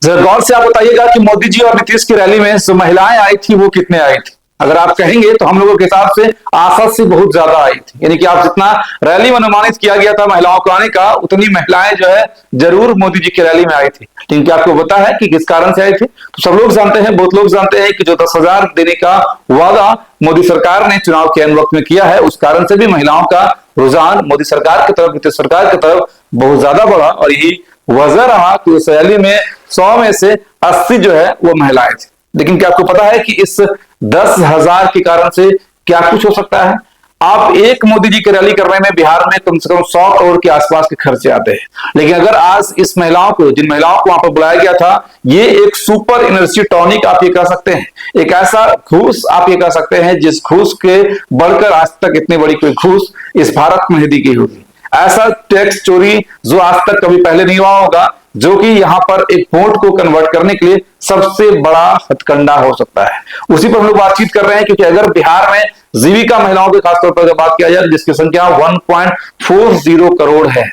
जरा गौर से आप बताइएगा कि मोदी जी और नीतीश की रैली में जो महिलाएं आई थी वो कितने आई थी। अगर आप कहेंगे तो हम लोगों के हिसाब से आशा से बहुत ज्यादा आई थी, यानी कि आप जितना रैली में अनुमानित किया गया था महिलाओं को आने का, उतनी महिलाएं जो है जरूर मोदी जी की रैली में आई थी। लेकिन क्या आपको पता है कि किस कारण से आई थी? तो सब लोग जानते हैं, बहुत लोग जानते हैं कि जो 10,000 देने का वादा मोदी सरकार ने चुनाव के अंत वक्त में किया है, उस कारण से भी महिलाओं का रुझान मोदी सरकार की तरफ, नीतीश सरकार की तरफ बहुत ज्यादा बढ़ा। और यही वजह रहा कि उस रैली में 100 में से 80 जो है वो महिलाएं थी। लेकिन क्या आपको पता है कि इस 10,000 के कारण से क्या कुछ हो सकता है? आप एक मोदी जी की रैली करने में बिहार में कम से कम 100 करोड़ के आसपास के खर्चे आते हैं। लेकिन अगर आज इस महिलाओं को, जिन महिलाओं को वहां पर बुलाया गया था, ये एक सुपर एनर्जी टॉनिक आप ये कह सकते हैं, एक ऐसा घूस आप ये कह सकते हैं जिस घूस के बढ़कर आज तक इतनी बड़ी कोई घूस इस भारत में नहीं दी गई होगी। ऐसा टैक्स चोरी जो आज तक कभी पहले नहीं हुआ होगा, जो कि यहाँ पर एक वोट को कन्वर्ट करने के लिए सबसे बड़ा हथकंडा हो सकता है। उसी पर हम लोग बातचीत कर रहे हैं, क्योंकि अगर बिहार में जीविका महिलाओं की खासतौर पर बात किया जाए, जिसकी संख्या 1.40 करोड़ है,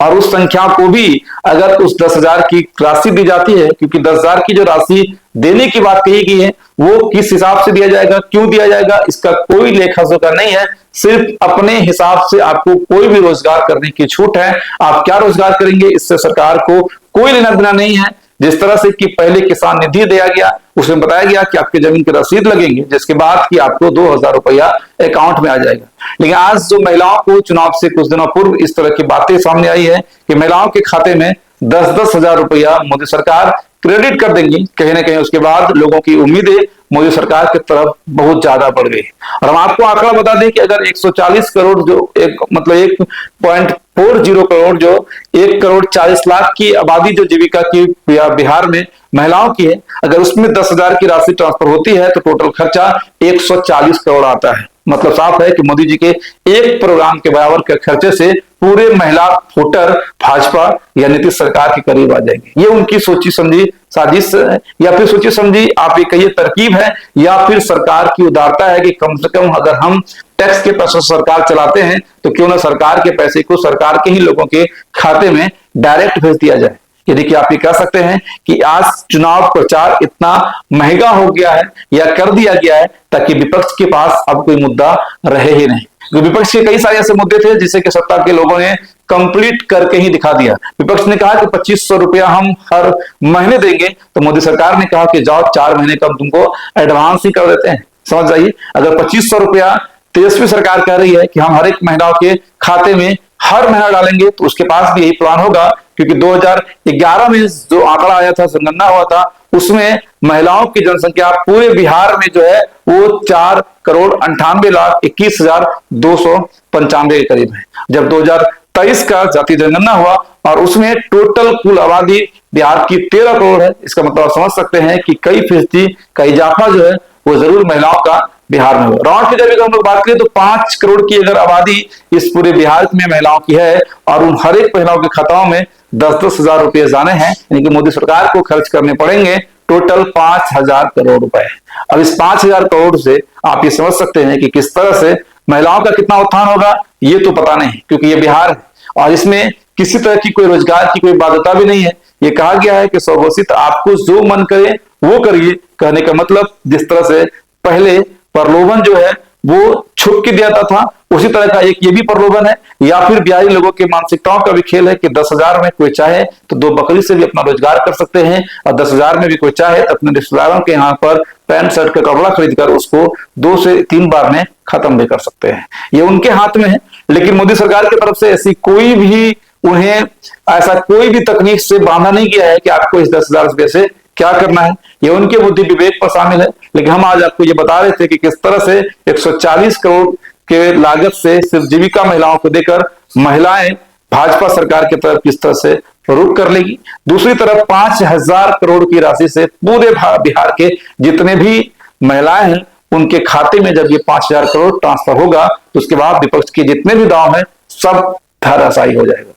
और उस संख्या को भी अगर उस 10,000 की राशि दी जाती है, क्योंकि 10,000 की जो राशि देने की बात कही गई है वो किस हिसाब से दिया जाएगा, क्यों दिया जाएगा, इसका कोई लेखा जोखा नहीं है। सिर्फ अपने हिसाब से आपको कोई भी रोजगार करने की छूट है। आप क्या रोजगार करेंगे इससे सरकार को कोई लेना देना नहीं है। जिस तरह से कि पहले किसान निधि दिया गया, उसमें बताया गया कि आपके जमीन की रसीद लगेंगे, जिसके बाद कि आपको 2,000 रुपया अकाउंट में आ जाएगा। लेकिन आज जो महिलाओं को चुनाव से कुछ दिनों पूर्व इस तरह की बातें सामने आई है कि महिलाओं के खाते में 10-10 हजार रुपया मोदी सरकार क्रेडिट कर देंगी, कहीं ना कहीं उसके बाद लोगों की उम्मीदें मोदी सरकार की तरफ बहुत ज्यादा बढ़ गई। और हम आपको आंकड़ा बता दें कि अगर 140 करोड़ जो एक मतलब 1.40 करोड़ जो 1,40,00,000 की आबादी जो जीविका की बिहार में महिलाओं की है, अगर उसमें 10,000 की राशि ट्रांसफर होती है तो टोटल खर्चा 140 करोड़ आता है। मतलब साफ है कि मोदी जी के एक प्रोग्राम के बराबर के खर्चे से पूरे महिला वोटर भाजपा या नीतीश सरकार के करीब आ जाएंगे। ये उनकी सोची समझी साजिश है, या फिर सोची समझी आप ये कहिए तरकीब है, या फिर सरकार की उदारता है कि कम से कम अगर हम टैक्स के पैसे सरकार चलाते हैं तो क्यों ना सरकार के पैसे को सरकार के ही लोगों के खाते में डायरेक्ट भेज दिया जाए। यदि कि आप ये कह सकते हैं कि आज चुनाव प्रचार इतना महंगा हो गया है या कर दिया गया है ताकि विपक्ष के पास अब कोई मुद्दा रहे ही नहीं। विपक्ष के कई सारे ऐसे मुद्दे थे जिसे कि सत्ता के लोगों ने कंप्लीट करके ही दिखा दिया। विपक्ष ने कहा कि 2,500 रुपया हम हर महीने देंगे, तो मोदी सरकार ने कहा कि जाओ 4 महीने का हम तुमको एडवांस ही कर देते हैं। समझ जाइए, अगर 2,500 रुपया तेजस्वी सरकार कह रही है कि हम हर एक महिलाओं के खाते में हर महीना डालेंगे, तो उसके पास भी यही प्लान होगा, क्योंकि 2011 में जो आंकड़ा आया था, जनगणना हुआ था, उसमें महिलाओं की जनसंख्या पूरे बिहार में जो है वो 4,98,21,295 के करीब है। जब 2023 का जातीय जनगणना हुआ और उसमें टोटल कुल आबादी बिहार की 13 करोड़ है, इसका मतलब आप समझ सकते हैं कि कई फीसदी का इजाफा जो है वो जरूर महिलाओं का बिहार में हुआ। राउंड फिगर अगर हम लोग बात करें तो 5 करोड़ की अगर आबादी इस पूरे बिहार में महिलाओं की है, और उन हर एक महिलाओं के खाताओं में 10-10 हजार रुपए जाने हैं, यानी कि मोदी सरकार को खर्च करने पड़ेंगे टोटल 5,000 करोड़ रुपए। अब इस 5,000 करोड़ से आप ये समझ सकते हैं कि किस तरह से महिलाओं का कितना उत्थान होगा, ये तो पता नहीं, क्योंकि ये बिहार है और इसमें किसी तरह की कोई रोजगार की कोई बाध्यता भी नहीं है। ये कहा गया है कि स्वघोषित आपको जो मन करे वो करिए। कहने का मतलब जिस तरह से पहले प्रलोभन जो है वो छुप के दिया था, उसी तरह का एक ये भी प्रलोभन है, या फिर बिहारी लोगों के मानसिकताओं का भी खेल है कि 10,000 में कोई चाहे तो 2 बकरी से भी अपना रोजगार कर सकते हैं, और 10,000 में भी कोई चाहे तो अपने रिश्तेदारों के यहाँ पर पैंट शर्ट का कपड़ा खरीद कर उसको 2 से 3 बार में खत्म भी कर सकते हैं। ये उनके हाथ में है। लेकिन मोदी सरकार की तरफ से ऐसी कोई भी उन्हें ऐसा कोई भी तकनीक से बांधा नहीं गया है कि आपको इस 10,000 रुपये से क्या करना है। ये उनके बुद्धि विवेक पर शामिल है। लेकिन हम आज आपको ये बता रहे थे कि किस तरह से 140 करोड़ के लागत से सिर्फ जीविका महिलाओं को देकर महिलाएं भाजपा सरकार की तरफ किस तरह से रुख कर लेगी। दूसरी तरफ 5,000 करोड़ की राशि से पूरे बिहार के जितने भी महिलाएं हैं उनके खाते में जब ये 5,000 करोड़ ट्रांसफर होगा, तो उसके बाद विपक्ष के जितने भी दाव है सब धराशायी हो जाएगा।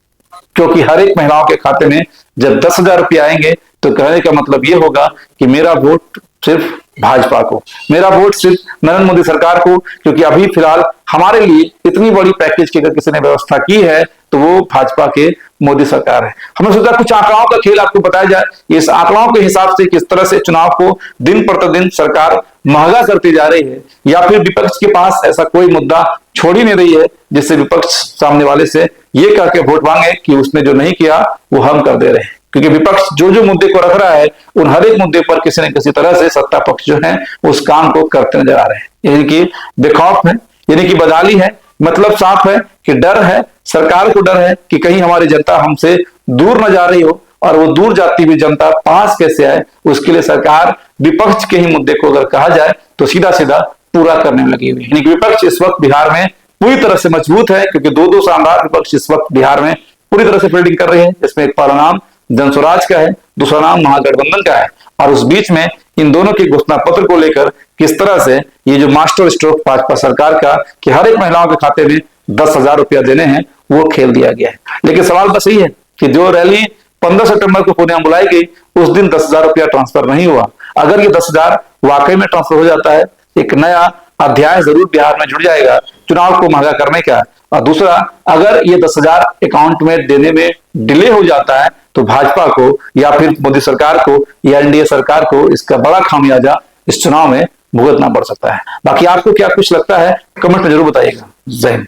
क्योंकि हर एक महिलाओं के खाते में जब 10,000 रुपये आएंगे तो कहने का मतलब ये होगा कि मेरा वोट सिर्फ भाजपा को, मेरा वोट सिर्फ नरेंद्र मोदी सरकार को, क्योंकि अभी फिलहाल हमारे लिए इतनी बड़ी पैकेज की अगर किसी ने व्यवस्था की है तो वो भाजपा के मोदी सरकार है। हमने सोचा कुछ आंकड़ों का खेल आपको बताया जाए। इस आंकड़ों के हिसाब से किस तरह से चुनाव को दिन प्रतिदिन सरकार महंगा करती जा रही है, या फिर विपक्ष के पास ऐसा कोई मुद्दा छोड़ ही नहीं रही है जिससे विपक्ष सामने वाले से ये करके वोट मांगे कि उसने जो नहीं किया वो हम कर दे रहे हैं। क्योंकि विपक्ष जो जो मुद्दे को रख रहा है उन हर एक मुद्दे पर किसी न किसी तरह से सत्ता पक्ष जो है उस काम को करते नजर आ रहे हैं। यानी कि बेखौफ है, यानी कि बदहाली है, मतलब साफ है कि डर है, सरकार को डर है कि कहीं हमारी जनता हमसे दूर न जा रही हो, और वो दूर जाती हुई जनता पास कैसे आए उसके लिए सरकार विपक्ष के ही मुद्दे को अगर कहा जाए तो सीधा सीधा पूरा करने में लगी हुई है। यानी कि विपक्ष इस वक्त बिहार में पूरी तरह से मजबूत है, क्योंकि दो शानदार विपक्ष इस वक्त बिहार में पूरी तरह से फील्डिंग कर रहे हैं, जिसमें एक पहला नाम जनस्वराज का है, दूसरा नाम महागठबंधन का है, और उस बीच में इन दोनों के घोषणा पत्र को लेकर किस तरह से ये जो मास्टर स्ट्रोक भाजपा सरकार का कि हर एक महिलाओं के खाते में 10,000 रुपया देने हैं वो खेल दिया गया है। लेकिन सवाल बस यही है कि जो रैली 15 सितंबर को पूर्णिया में बुलाई गई उस दिन 10,000 रुपया ट्रांसफर नहीं हुआ। अगर ये 10,000 वाकई में ट्रांसफर हो जाता है, एक नया अध्याय जरूर बिहार में जुड़ जाएगा चुनाव को महंगा करने का। और दूसरा, अगर ये 10,000 अकाउंट में देने में डिले हो जाता है तो भाजपा को या फिर मोदी सरकार को या एनडीए सरकार को इसका बड़ा खामियाजा इस चुनाव में भुगतना पड़ सकता है। बाकी आपको क्या कुछ लगता है कमेंट में जरूर बताइएगा। जय हिंद।